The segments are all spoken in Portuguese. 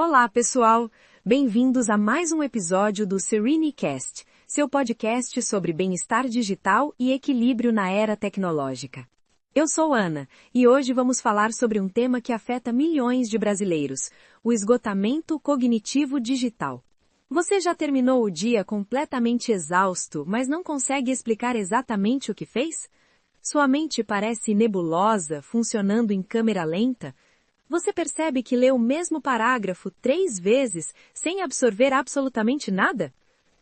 Olá, pessoal! Bem-vindos a mais um episódio do SereneCast, seu podcast sobre bem-estar digital e equilíbrio na era tecnológica. Eu sou Ana, e hoje vamos falar sobre um tema que afeta milhões de brasileiros, o esgotamento cognitivo digital. Você já terminou o dia completamente exausto, mas não consegue explicar exatamente o que fez? Sua mente parece nebulosa, funcionando em câmera lenta? Você percebe que lê o mesmo parágrafo 3 vezes, sem absorver absolutamente nada?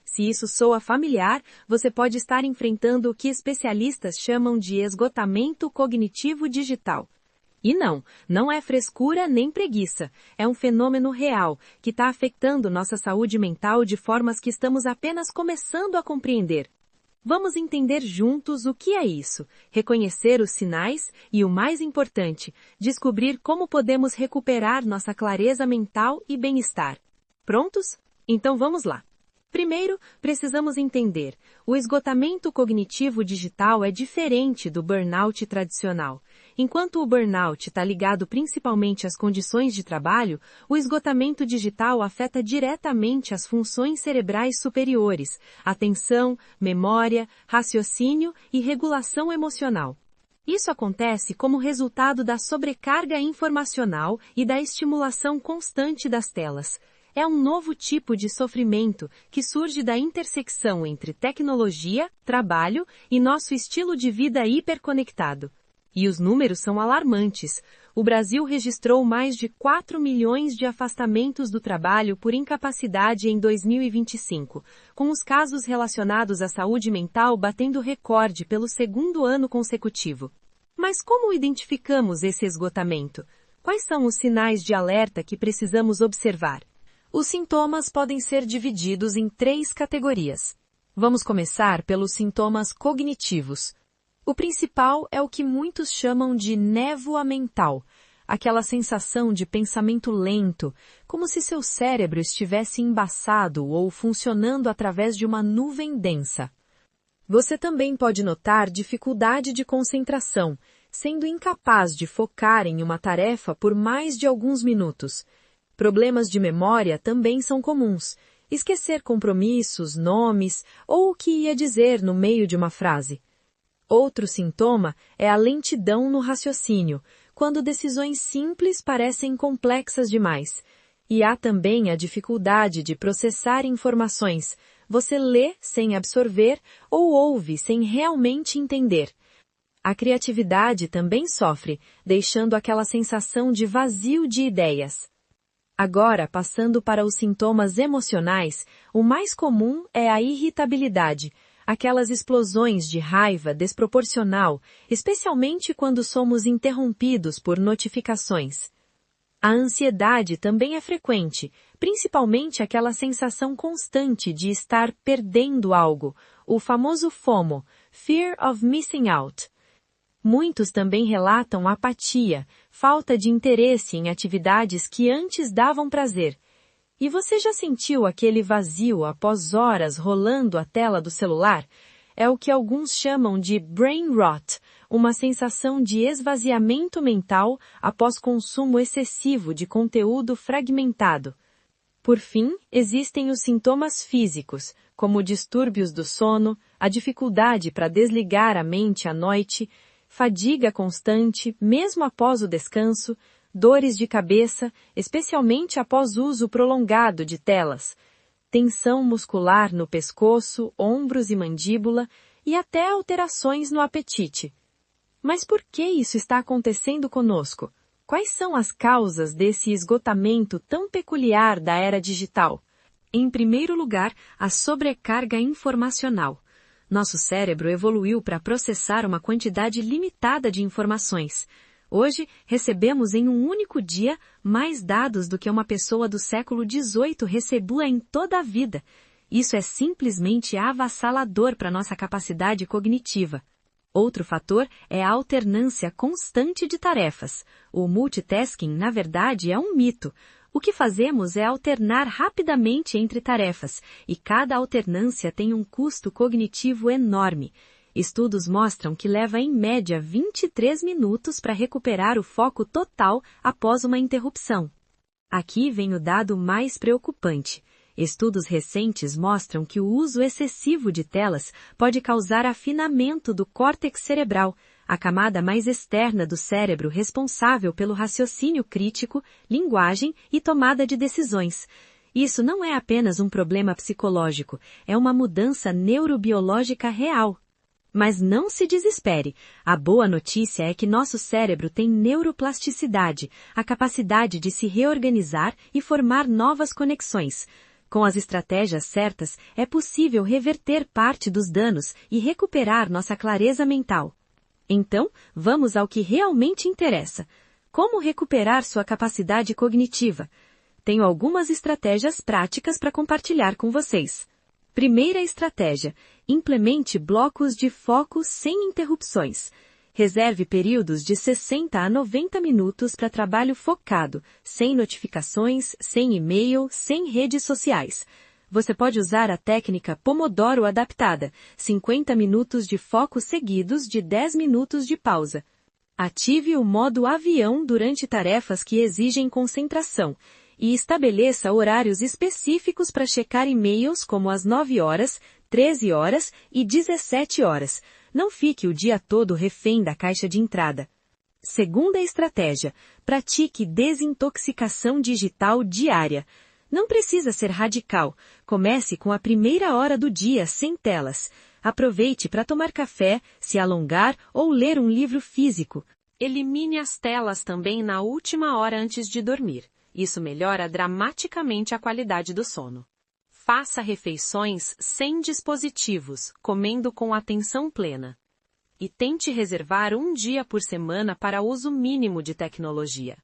Se isso soa familiar, você pode estar enfrentando o que especialistas chamam de esgotamento cognitivo digital. E não é frescura nem preguiça. É um fenômeno real, que está afetando nossa saúde mental de formas que estamos apenas começando a compreender. Vamos entender juntos o que é isso, reconhecer os sinais e, o mais importante, descobrir como podemos recuperar nossa clareza mental e bem-estar. Prontos? Então vamos lá. Primeiro, precisamos entender, o esgotamento cognitivo digital é diferente do burnout tradicional. Enquanto o burnout está ligado principalmente às condições de trabalho, o esgotamento digital afeta diretamente as funções cerebrais superiores, atenção, memória, raciocínio e regulação emocional. Isso acontece como resultado da sobrecarga informacional e da estimulação constante das telas. É um novo tipo de sofrimento que surge da intersecção entre tecnologia, trabalho e nosso estilo de vida hiperconectado. E os números são alarmantes. O Brasil registrou mais de 4 milhões de afastamentos do trabalho por incapacidade em 2025, com os casos relacionados à saúde mental batendo recorde pelo segundo ano consecutivo. Mas como identificamos esse esgotamento? Quais são os sinais de alerta que precisamos observar? Os sintomas podem ser divididos em 3 categorias. Vamos começar pelos sintomas cognitivos. O principal é o que muitos chamam de névoa mental, aquela sensação de pensamento lento, como se seu cérebro estivesse embaçado ou funcionando através de uma nuvem densa. Você também pode notar dificuldade de concentração, sendo incapaz de focar em uma tarefa por mais de alguns minutos. Problemas de memória também são comuns. Esquecer compromissos, nomes ou o que ia dizer no meio de uma frase. Outro sintoma é a lentidão no raciocínio, quando decisões simples parecem complexas demais. E há também a dificuldade de processar informações. Você lê sem absorver ou ouve sem realmente entender. A criatividade também sofre, deixando aquela sensação de vazio de ideias. Agora, passando para os sintomas emocionais, o mais comum é a irritabilidade, aquelas explosões de raiva desproporcional, especialmente quando somos interrompidos por notificações. A ansiedade também é frequente, principalmente aquela sensação constante de estar perdendo algo, o famoso FOMO, Fear of Missing Out. Muitos também relatam apatia, falta de interesse em atividades que antes davam prazer. E você já sentiu aquele vazio após horas rolando a tela do celular? É o que alguns chamam de brain rot, uma sensação de esvaziamento mental após consumo excessivo de conteúdo fragmentado. Por fim, existem os sintomas físicos, como distúrbios do sono, a dificuldade para desligar a mente à noite, fadiga constante, mesmo após o descanso, dores de cabeça, especialmente após uso prolongado de telas, tensão muscular no pescoço, ombros e mandíbula, e até alterações no apetite. Mas por que isso está acontecendo conosco? Quais são as causas desse esgotamento tão peculiar da era digital? Em primeiro lugar, a sobrecarga informacional. Nosso cérebro evoluiu para processar uma quantidade limitada de informações. Hoje, recebemos em um único dia mais dados do que uma pessoa do século XVIII recebia em toda a vida. Isso é simplesmente avassalador para nossa capacidade cognitiva. Outro fator é a alternância constante de tarefas. O multitasking, na verdade, é um mito. O que fazemos é alternar rapidamente entre tarefas, e cada alternância tem um custo cognitivo enorme. Estudos mostram que leva em média 23 minutos para recuperar o foco total após uma interrupção. Aqui vem o dado mais preocupante. Estudos recentes mostram que o uso excessivo de telas pode causar afinamento do córtex cerebral, a camada mais externa do cérebro responsável pelo raciocínio crítico, linguagem e tomada de decisões. Isso não é apenas um problema psicológico, é uma mudança neurobiológica real. Mas não se desespere. A boa notícia é que nosso cérebro tem neuroplasticidade, a capacidade de se reorganizar e formar novas conexões. Com as estratégias certas, é possível reverter parte dos danos e recuperar nossa clareza mental. Então, vamos ao que realmente interessa. Como recuperar sua capacidade cognitiva? Tenho algumas estratégias práticas para compartilhar com vocês. Primeira estratégia: implemente blocos de foco sem interrupções. Reserve períodos de 60 a 90 minutos para trabalho focado, sem notificações, sem e-mail, sem redes sociais. Você pode usar a técnica Pomodoro adaptada, 50 minutos de foco seguidos de 10 minutos de pausa. Ative o modo avião durante tarefas que exigem concentração e estabeleça horários específicos para checar e-mails como às 9 horas, 13 horas e 17 horas. Não fique o dia todo refém da caixa de entrada. Segunda estratégia: pratique desintoxicação digital diária. Não precisa ser radical. Comece com a primeira hora do dia sem telas. Aproveite para tomar café, se alongar ou ler um livro físico. Elimine as telas também na última hora antes de dormir. Isso melhora dramaticamente a qualidade do sono. Faça refeições sem dispositivos, comendo com atenção plena. E tente reservar um dia por semana para uso mínimo de tecnologia.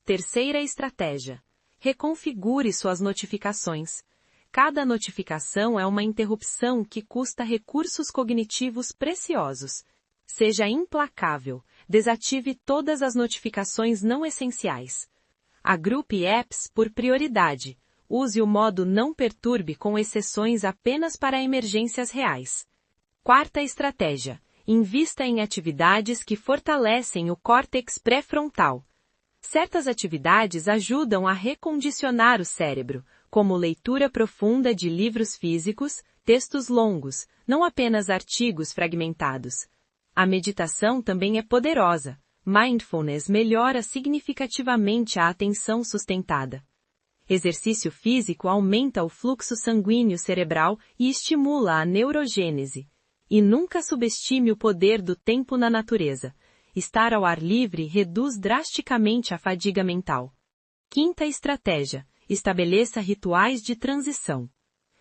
Terceira estratégia: reconfigure suas notificações. Cada notificação é uma interrupção que custa recursos cognitivos preciosos. Seja implacável. Desative todas as notificações não essenciais. Agrupe apps por prioridade. Use o modo Não Perturbe com exceções apenas para emergências reais. Quarta estratégia: invista em atividades que fortalecem o córtex pré-frontal. Certas atividades ajudam a recondicionar o cérebro, como leitura profunda de livros físicos, textos longos, não apenas artigos fragmentados. A meditação também é poderosa. Mindfulness melhora significativamente a atenção sustentada. Exercício físico aumenta o fluxo sanguíneo cerebral e estimula a neurogênese. E nunca subestime o poder do tempo na natureza. Estar ao ar livre reduz drasticamente a fadiga mental. Quinta estratégia: estabeleça rituais de transição.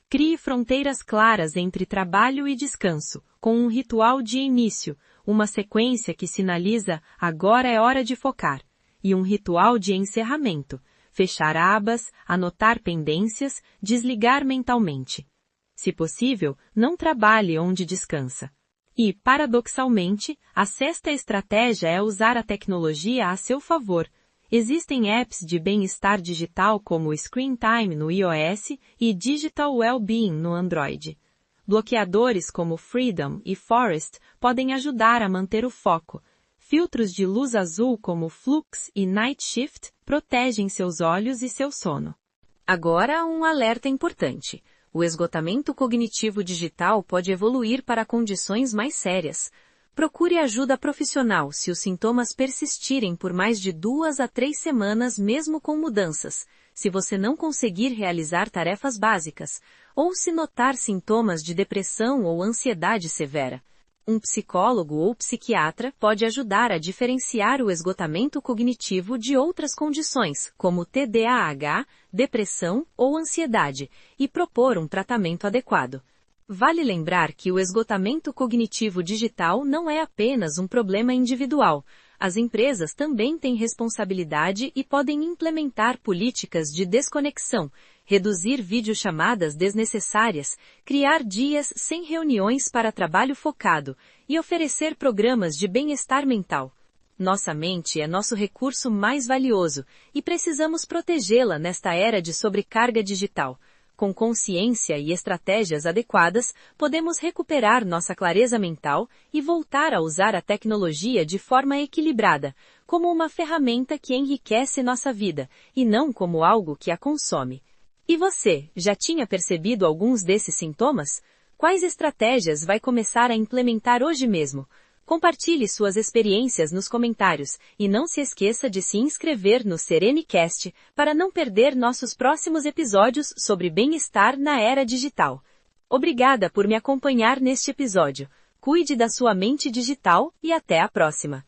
Crie fronteiras claras entre trabalho e descanso, com um ritual de início, uma sequência que sinaliza agora é hora de focar, e um ritual de encerramento, fechar abas, anotar pendências, desligar mentalmente. Se possível, não trabalhe onde descansa. E, paradoxalmente, a sexta estratégia é usar a tecnologia a seu favor. Existem apps de bem-estar digital como o Screen Time no iOS e Digital Wellbeing no Android. Bloqueadores como Freedom e Forest podem ajudar a manter o foco. Filtros de luz azul como Flux e Night Shift protegem seus olhos e seu sono. Agora, um alerta importante. O esgotamento cognitivo digital pode evoluir para condições mais sérias. Procure ajuda profissional se os sintomas persistirem por mais de 2 a 3 semanas mesmo com mudanças, se você não conseguir realizar tarefas básicas, ou se notar sintomas de depressão ou ansiedade severa. Um psicólogo ou psiquiatra pode ajudar a diferenciar o esgotamento cognitivo de outras condições, como TDAH, depressão ou ansiedade, e propor um tratamento adequado. Vale lembrar que o esgotamento cognitivo digital não é apenas um problema individual. As empresas também têm responsabilidade e podem implementar políticas de desconexão, reduzir videochamadas desnecessárias, criar dias sem reuniões para trabalho focado e oferecer programas de bem-estar mental. Nossa mente é nosso recurso mais valioso e precisamos protegê-la nesta era de sobrecarga digital. com consciência e estratégias adequadas, podemos recuperar nossa clareza mental e voltar a usar a tecnologia de forma equilibrada, como uma ferramenta que enriquece nossa vida, e não como algo que a consome. E você, já tinha percebido alguns desses sintomas? Quais estratégias vai começar a implementar hoje mesmo? Compartilhe suas experiências nos comentários e não se esqueça de se inscrever no SereneCast para não perder nossos próximos episódios sobre bem-estar na era digital. Obrigada por me acompanhar neste episódio. Cuide da sua mente digital e até a próxima.